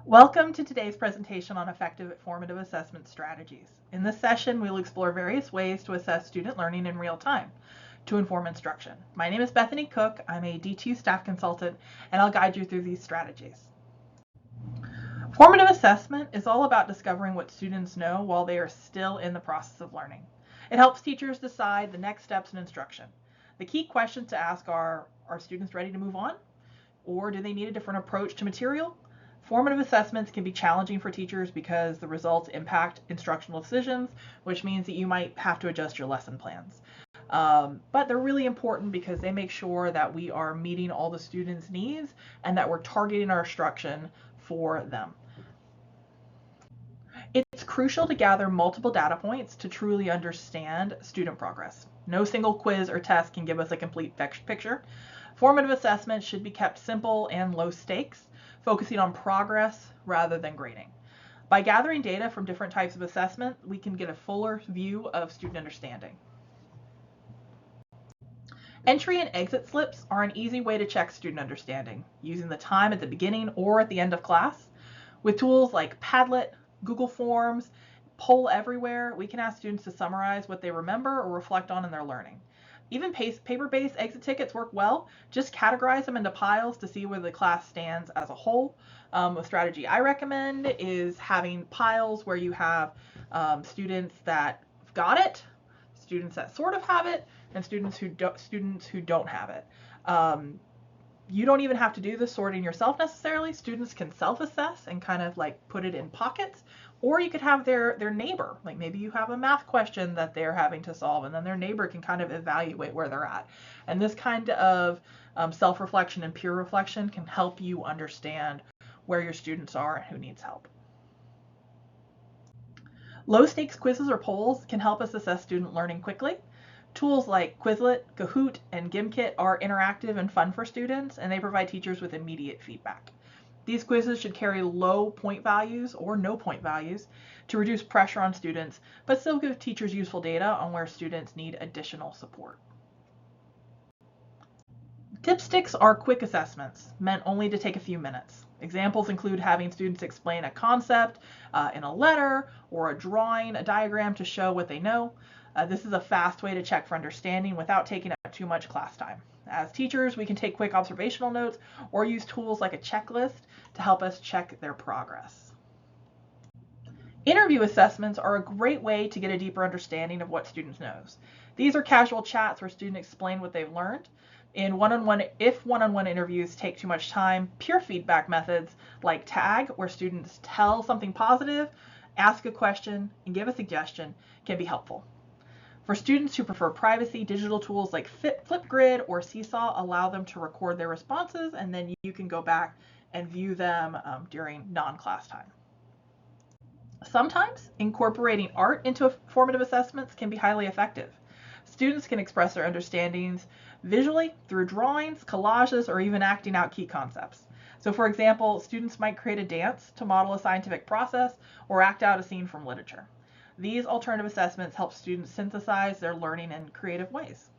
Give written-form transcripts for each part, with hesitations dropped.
Welcome to today's presentation on effective formative assessment strategies. In this session, we will explore various ways to assess student learning in real time to inform instruction. My name is Bethany Koch. I'm a DTU Staff Consultant, and I'll guide you through these strategies. Formative assessment is all about discovering what students know while they are still in the process of learning. It helps teachers decide the next steps in instruction. The key questions to ask are students ready to move on? Or do they need a different approach to material? Formative assessments can be challenging for teachers because the results impact instructional decisions, which means that you might have to adjust your lesson plans. But they're really important because they make sure that we are meeting all the students' needs and that we're targeting our instruction for them. It's crucial to gather multiple data points to truly understand student progress. No single quiz or test can give us a complete picture. Formative assessments should be kept simple and low stakes, focusing on progress rather than grading. By gathering data from different types of assessment, we can get a fuller view of student understanding. Entry and exit slips are an easy way to check student understanding, using the time at the beginning or at the end of class. With tools like Padlet, Google Forms, Poll Everywhere, we can ask students to summarize what they remember or reflect on in their learning. Even paper-based exit tickets work well. Just categorize them into piles to see where the class stands as a whole. A strategy I recommend is having piles where you have students that got it, students that sort of have it, and students who don't have it. You don't even have to do the sorting yourself necessarily. Students can self-assess and kind of like put it in pockets, or you could have their neighbor, like maybe you have a math question that they're having to solve, and then their neighbor can kind of evaluate where they're at. And this kind of self-reflection and peer reflection can help you understand where your students are and who needs help. Low stakes quizzes or polls can help us assess student learning quickly. Tools like Quizlet, Kahoot, and Gimkit are interactive and fun for students, and they provide teachers with immediate feedback. These quizzes should carry low point values or no point values to reduce pressure on students, but still give teachers useful data on where students need additional support. Dipsticks are quick assessments, meant only to take a few minutes. Examples include having students explain a concept in a letter or a drawing, a diagram to show what they know. This is a fast way to check for understanding without taking up too much class time. As teachers, we can take quick observational notes or use tools like a checklist to help us check their progress. Interview assessments are a great way to get a deeper understanding of what students know. These are casual chats where students explain what they've learned. If one-on-one interviews take too much time, peer feedback methods like TAG, where students tell something positive, ask a question, and give a suggestion, can be helpful. For students who prefer privacy, digital tools like Flipgrid or Seesaw allow them to record their responses, and then you can go back and view them during non-class time. Sometimes incorporating art into formative assessments can be highly effective. Students can express their understandings visually through drawings, collages, or even acting out key concepts. So for example, students might create a dance to model a scientific process or act out a scene from literature. These alternative assessments help students synthesize their learning in creative ways.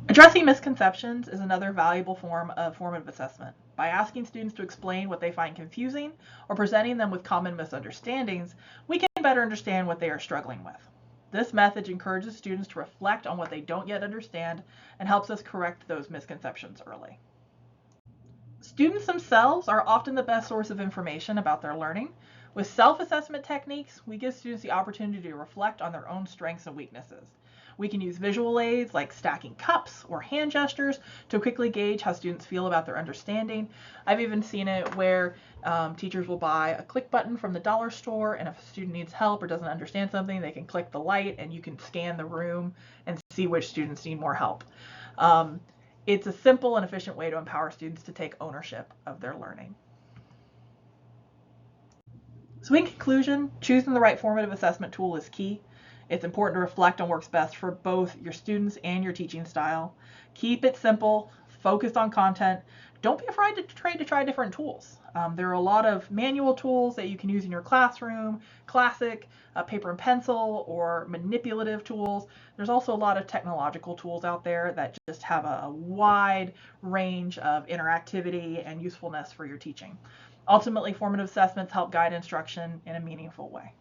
Addressing misconceptions is another valuable form of formative assessment. By asking students to explain what they find confusing or presenting them with common misunderstandings, we can better understand what they are struggling with. This method encourages students to reflect on what they don't yet understand and helps us correct those misconceptions early. Students themselves are often the best source of information about their learning. With self-assessment techniques, we give students the opportunity to reflect on their own strengths and weaknesses. We can use visual aids like stacking cups or hand gestures to quickly gauge how students feel about their understanding. I've even seen it where teachers will buy a click button from the dollar store, and if a student needs help or doesn't understand something, they can click the light and you can scan the room and see which students need more help. It's a simple and efficient way to empower students to take ownership of their learning. So in conclusion, choosing the right formative assessment tool is key. It's important to reflect on what works best for both your students and your teaching style. Keep it simple, focus on content, don't be afraid to try different tools. There are a lot of manual tools that you can use in your classroom, classic, paper and pencil, or manipulative tools. There's also a lot of technological tools out there that just have a wide range of interactivity and usefulness for your teaching. Ultimately, formative assessments help guide instruction in a meaningful way.